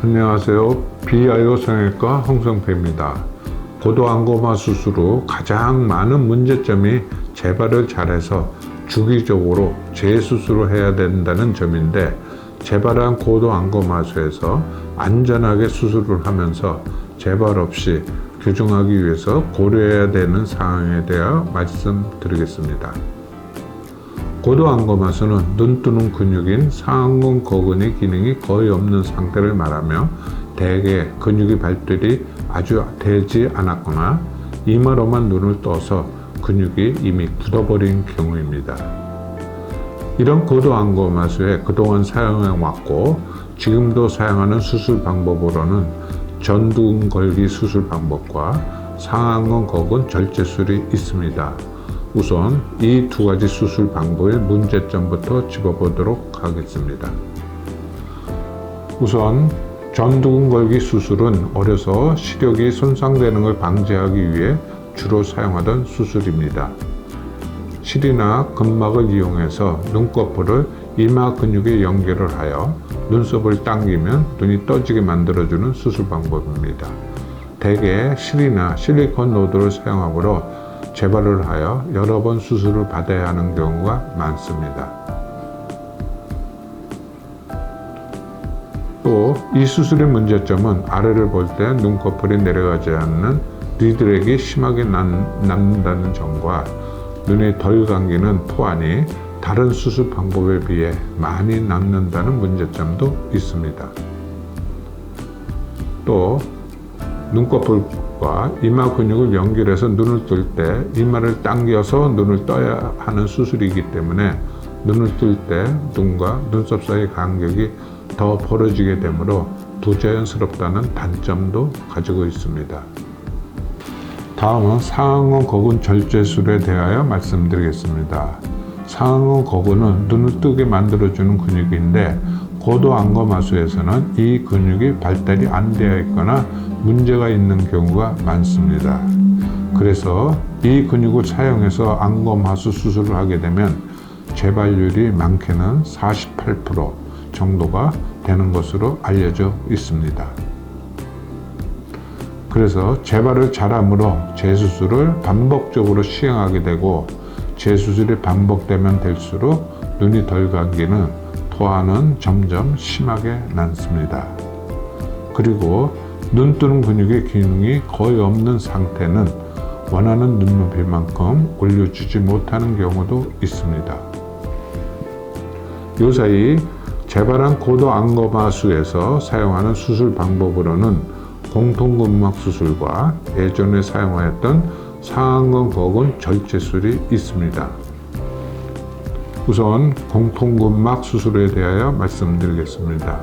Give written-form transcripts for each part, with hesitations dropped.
안녕하세요. 비아이오 성형외과 홍성표입니다. 고도안검화 수술 후 가장 많은 문제점이 재발을 잘해서 주기적으로 재수술을 해야 된다는 점인데, 재발한 고도안검하수에서 안전하게 수술을 하면서 재발 없이 교정하기 위해서 고려해야 되는 사항에 대해 말씀드리겠습니다. 고도안검하수는 눈 뜨는 근육인 상안검 거근의 기능이 거의 없는 상태를 말하며, 대개 근육의 발달이 아주 되지 않았거나 이마로만 눈을 떠서 근육이 이미 굳어버린 경우입니다. 이런 고도안검하수에 그동안 사용해왔고 지금도 사용하는 수술 방법으로는 전두근 걸기 수술 방법과 상안검 거근 절제술이 있습니다. 우선 이 두 가지 수술 방법의 문제점부터 짚어보도록 하겠습니다. 우선 전두근 걸기 수술은 어려서 시력이 손상되는 걸 방지하기 위해 주로 사용하던 수술입니다. 실이나 근막을 이용해서 눈꺼풀을 이마 근육에 연결을 하여 눈썹을 당기면 눈이 떠지게 만들어주는 수술 방법입니다. 대개 실이나 실리콘 로드를 사용하므로 재발을 하여 여러 번 수술을 받아야 하는 경우가 많습니다. 또 이 수술의 문제점은 아래를 볼 때 눈꺼풀이 내려가지 않는 리드렉이 심하게 남는다는 점과 눈이 덜 감기는 토안이 다른 수술 방법에 비해 많이 남는다는 문제점도 있습니다. 또 눈꺼풀과 이마 근육을 연결해서 눈을 뜰 때 이마를 당겨서 눈을 떠야 하는 수술이기 때문에 눈을 뜰 때 눈과 눈썹 사이 간격이 더 벌어지게 되므로 부자연스럽다는 단점도 가지고 있습니다. 다음은 상안검 거근 절제술에 대하여 말씀드리겠습니다. 상안검 거근은 눈을 뜨게 만들어주는 근육인데, 고도안검하수에서는 이 근육이 발달이 안 되어 있거나 문제가 있는 경우가 많습니다. 그래서 이 근육을 사용해서 안검하수 수술을 하게 되면 재발률이 많게는 48% 정도가 되는 것으로 알려져 있습니다. 그래서 재발을 잘함으로 재수술을 반복적으로 시행하게 되고, 재수술이 반복되면 될수록 눈이 덜 감기는 토안은 점점 심하게 남습니다. 그리고 눈 뜨는 근육의 기능이 거의 없는 상태는 원하는 눈높이만큼 올려주지 못하는 경우도 있습니다. 요사이 재발한 고도안검하수에서 사용하는 수술 방법으로는 공통근막 수술과 예전에 사용하였던 상안검 거근 절제술이 있습니다. 우선 공통근막 수술에 대하여 말씀드리겠습니다.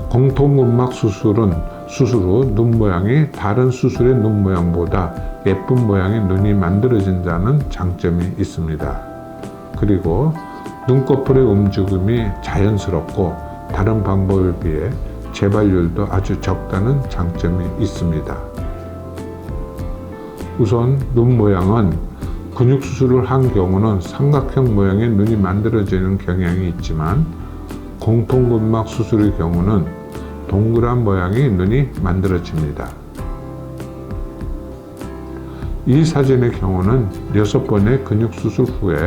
공통근막 수술은 수술 후 눈 모양이 다른 수술의 눈 모양보다 예쁜 모양의 눈이 만들어진다는 장점이 있습니다. 그리고 눈꺼풀의 움직임이 자연스럽고 다른 방법에 비해 재발률도 아주 적다는 장점이 있습니다. 우선 눈 모양은 근육 수술을 한 경우는 삼각형 모양의 눈이 만들어지는 경향이 있지만, 공통근막 수술의 경우는 동그란 모양의 눈이 만들어집니다. 이 사진의 경우는 6번의 근육 수술 후에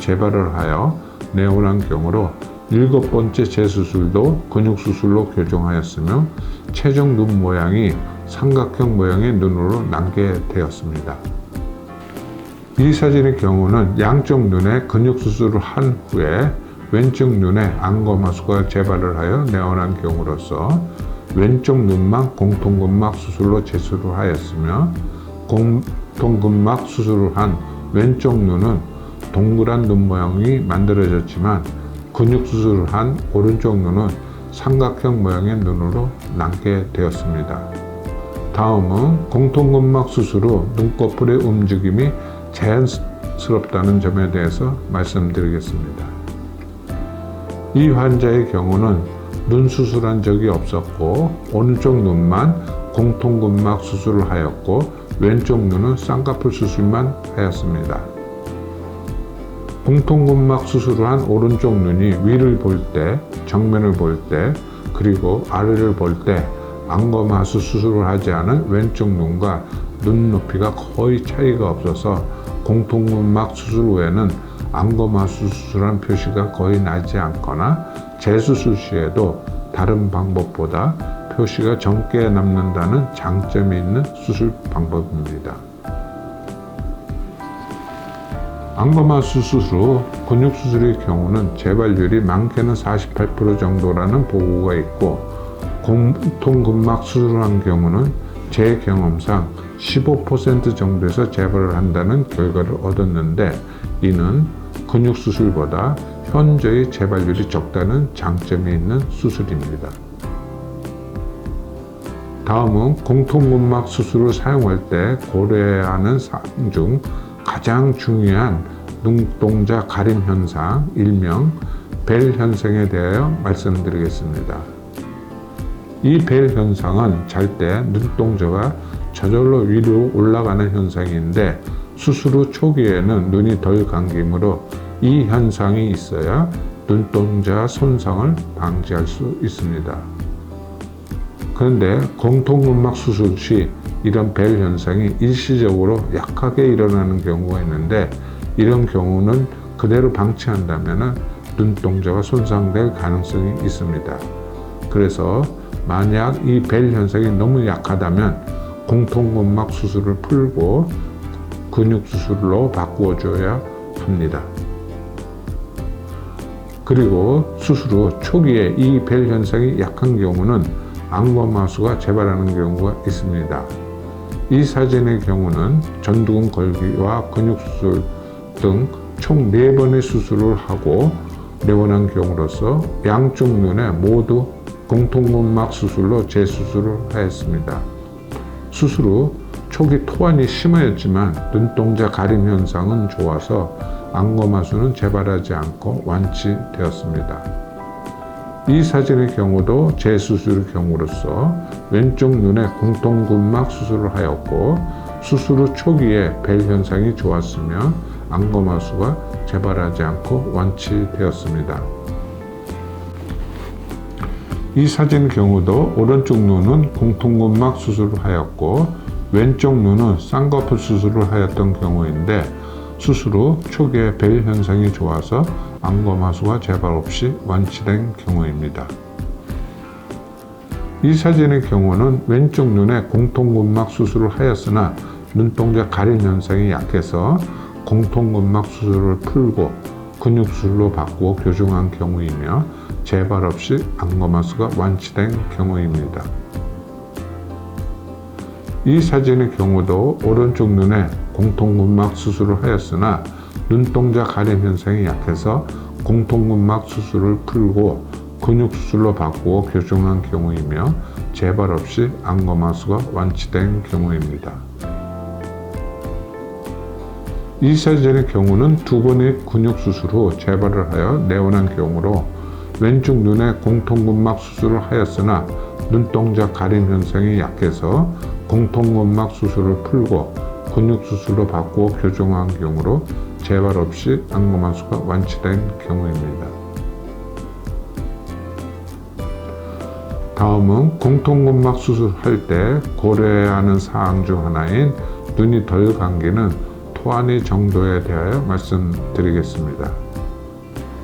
재발을 하여 내원한 경우로 7번째 재수술도 근육 수술로 교정하였으며, 최종 눈 모양이 삼각형 모양의 눈으로 남게 되었습니다. 이 사진의 경우는 양쪽 눈에 근육 수술을 한 후에 왼쪽 눈에 안검하수가 재발을 하여 내원한 경우로서 왼쪽 눈만 공통근막 수술로 재수를 하였으며, 공통근막 수술을 한 왼쪽 눈은 동그란 눈 모양이 만들어졌지만, 근육 수술을 한 오른쪽 눈은 삼각형 모양의 눈으로 남게 되었습니다. 다음은 공통근막 수술 후 눈꺼풀의 움직임이 자연스럽다는 점에 대해서 말씀드리겠습니다. 이 환자의 경우는 눈 수술한 적이 없었고, 오른쪽 눈만 공통근막 수술을 하였고, 왼쪽 눈은 쌍꺼풀 수술만 하였습니다. 공통근막 수술을 한 오른쪽 눈이 위를 볼 때, 정면을 볼 때 그리고 아래를 볼 때 안검하수 수술을 하지 않은 왼쪽 눈과 눈높이가 거의 차이가 없어서 공통근막 수술 후에는 안검하수 수술한 표시가 거의 나지 않거나 재수술 시에도 다른 방법보다 표시가 적게 남는다는 장점이 있는 수술 방법입니다. 안검하수 수술 후 근육수술의 경우는 재발률이 많게는 48% 정도라는 보고가 있고, 공통근막 수술을 한 경우는 제 경험상 15% 정도에서 재발을 한다는 결과를 얻었는데, 이는 근육수술보다 현저히 재발률이 적다는 장점이 있는 수술입니다. 다음은 공통근막 수술을 사용할 때 고려해야 하는 사항 중 가장 중요한 눈동자 가림 현상, 일명 벨 현상에 대하여 말씀드리겠습니다. 이 벨 현상은 잘 때 눈동자가 저절로 위로 올라가는 현상인데, 수술 후 초기에는 눈이 덜 감기므로 이 현상이 있어야 눈동자 손상을 방지할 수 있습니다. 그런데 공통근막 수술 시 이런 벨 현상이 일시적으로 약하게 일어나는 경우가 있는데, 이런 경우는 그대로 방치한다면 눈동자가 손상될 가능성이 있습니다. 그래서 만약 이 벨 현상이 너무 약하다면 공통근막 수술을 풀고 근육수술로 바꾸어줘야 합니다. 그리고 수술 후 초기에 이 벨 현상이 약한 경우는 안검하수가 재발하는 경우가 있습니다. 이 사진의 경우는 전두근 걸기와 근육수술 등 총 4번의 수술을 하고 내원한 경우로서 양쪽 눈에 모두 공통근막 수술로 재수술을 하였습니다. 수술 후 초기 토환이 심하였지만 눈동자 가림 현상은 좋아서 안검하수는 재발하지 않고 완치되었습니다. 이 사진의 경우도 재수술의 경우로서 왼쪽 눈에 공통근막 수술을 하였고, 수술 후 초기에 벨 현상이 좋았으며 안검하수가 재발하지 않고 완치되었습니다. 이 사진의 경우도 오른쪽 눈은 공통근막 수술을 하였고, 왼쪽 눈은 쌍꺼풀 수술을 하였던 경우인데, 수술 후 초기에 벨 현상이 좋아서 안검하수가 재발 없이 완치된 경우입니다. 이 사진의 경우는 왼쪽 눈에 공통근막 수술을 하였으나 눈동자 가림 현상이 약해서 공통근막 수술을 풀고 근육수술로 바꾸어 교정한 경우이며 재발 없이 안검하수가 완치된 경우입니다. 이 사진의 경우도 오른쪽 눈에 공통근막 수술을 하였으나 눈동자 가림 현상이 약해서 공통근막 수술을 풀고 근육수술로 바꾸어 교정한 경우이며 재발 없이 안검하수가 완치된 경우입니다. 이 사진의 경우는 2번의 근육수술 후 재발을 하여 내원한 경우로 왼쪽 눈에 공통근막 수술을 하였으나 눈동자 가림 현상이 약해서 공통근막 수술을 풀고 근육수술로 바꾸어 교정한 경우로 재발 없이 안검하수가 완치된 경우입니다. 다음은 공통근막 수술할 때 고려해야 하는 사항 중 하나인 눈이 덜 감기는 토안의 정도에 대하여 말씀드리겠습니다.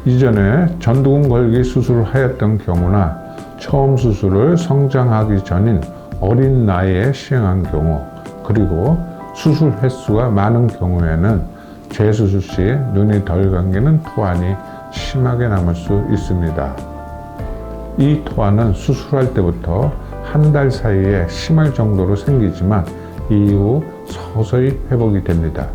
이전에 전두근 걸기 수술을 하였던 경우나 처음 수술을 성장하기 전인 어린 나이에 시행한 경우, 그리고 수술 횟수가 많은 경우에는 재수술 시 눈이 덜 감기는 토안이 심하게 남을 수 있습니다. 이 토안은 수술할 때부터 한 달 사이에 심할 정도로 생기지만 이후 서서히 회복이 됩니다.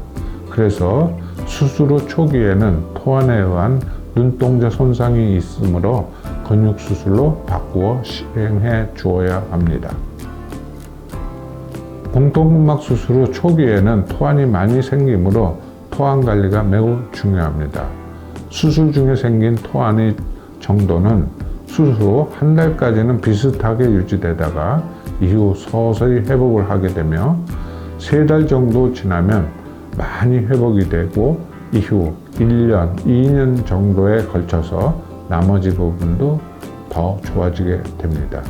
그래서 수술 후 초기에는 토안에 의한 눈동자 손상이 있으므로 근육수술로 바꾸어 시행해 주어야 합니다. 공통근막 수술 후 초기에는 토안이 많이 생기므로 토안 관리가 매우 중요합니다. 수술 중에 생긴 토안의 정도는 수술 후 한 달까지는 비슷하게 유지되다가 이후 서서히 회복을 하게 되며 3달 정도 지나면 많이 회복이 되고 이후 1년, 2년 정도에 걸쳐서 나머지 부분도 더 좋아지게 됩니다.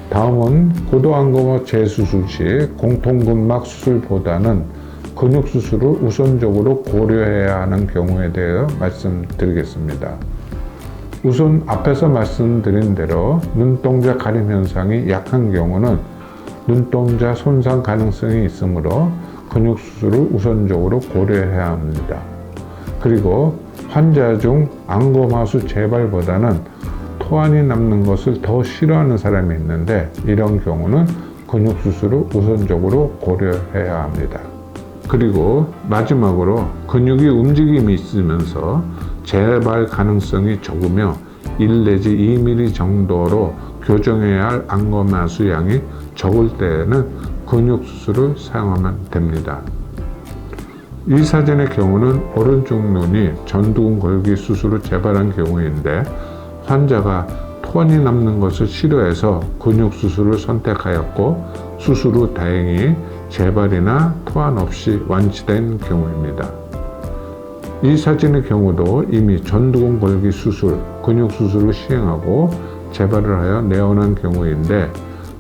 다음은 고도안검화 재수술 시 공통근막 수술보다는 근육 수술을 우선적으로 고려해야 하는 경우에 대해 말씀드리겠습니다. 우선 앞에서 말씀드린 대로 눈동자 가림 현상이 약한 경우는 눈동자 손상 가능성이 있으므로 근육 수술을 우선적으로 고려해야 합니다. 그리고 환자 중 안검하수 재발보다는 토안이 남는 것을 더 싫어하는 사람이 있는데 이런 경우는 근육 수술을 우선적으로 고려해야 합니다. 그리고 마지막으로 근육이 움직임이 있으면서 재발 가능성이 적으며 1 내지 2mm 정도로 교정해야 할 안검하수 양이 적을 때에는 근육 수술을 사용하면 됩니다. 이 사진의 경우는 오른쪽 눈이 전두근 걸기 수술로 재발한 경우인데 환자가 토안이 남는 것을 싫어해서 근육 수술을 선택하였고 수술 후 다행히 재발이나 토안 없이 완치된 경우입니다. 이 사진의 경우도 이미 전두근 걸기 수술, 근육 수술을 시행하고 재발을 하여 내원한 경우인데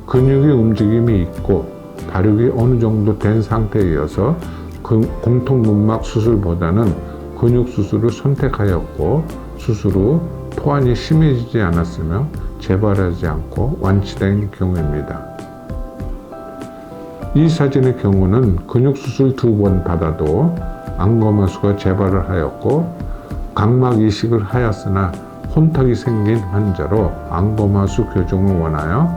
근육의 움직임이 있고 발육이 어느 정도 된 상태이어서 공통근막 수술보다는 근육 수술을 선택하였고 수술 후 토안이 심해지지 않았으며 재발하지 않고 완치된 경우입니다. 이 사진의 경우는 근육 수술 2번 받아도 안검하수가 재발을 하였고 각막 이식을 하였으나 혼탁이 생긴 환자로 안검하수 교정을 원하여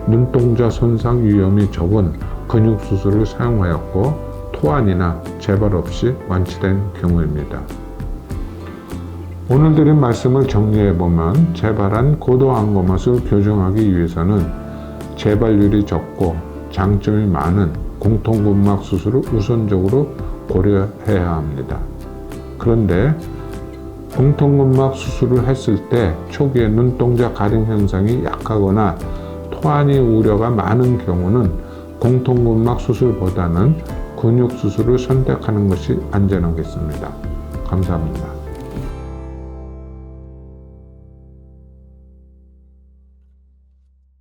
눈동자 손상 위험이 적은 근육 수술을 사용하였고 토안이나 재발 없이 완치된 경우입니다. 오늘 드린 말씀을 정리해보면 재발한 고도안검하수를 교정하기 위해서는 재발률이 적고 장점이 많은 공통근막 수술을 우선적으로 고려해야 합니다. 그런데 공통근막 수술을 했을 때 초기에 눈동자 가림 현상이 약하거나 토안이 우려가 많은 경우는 공통근막 수술보다는 근육 수술을 선택하는 것이 안전하겠습니다. 감사합니다.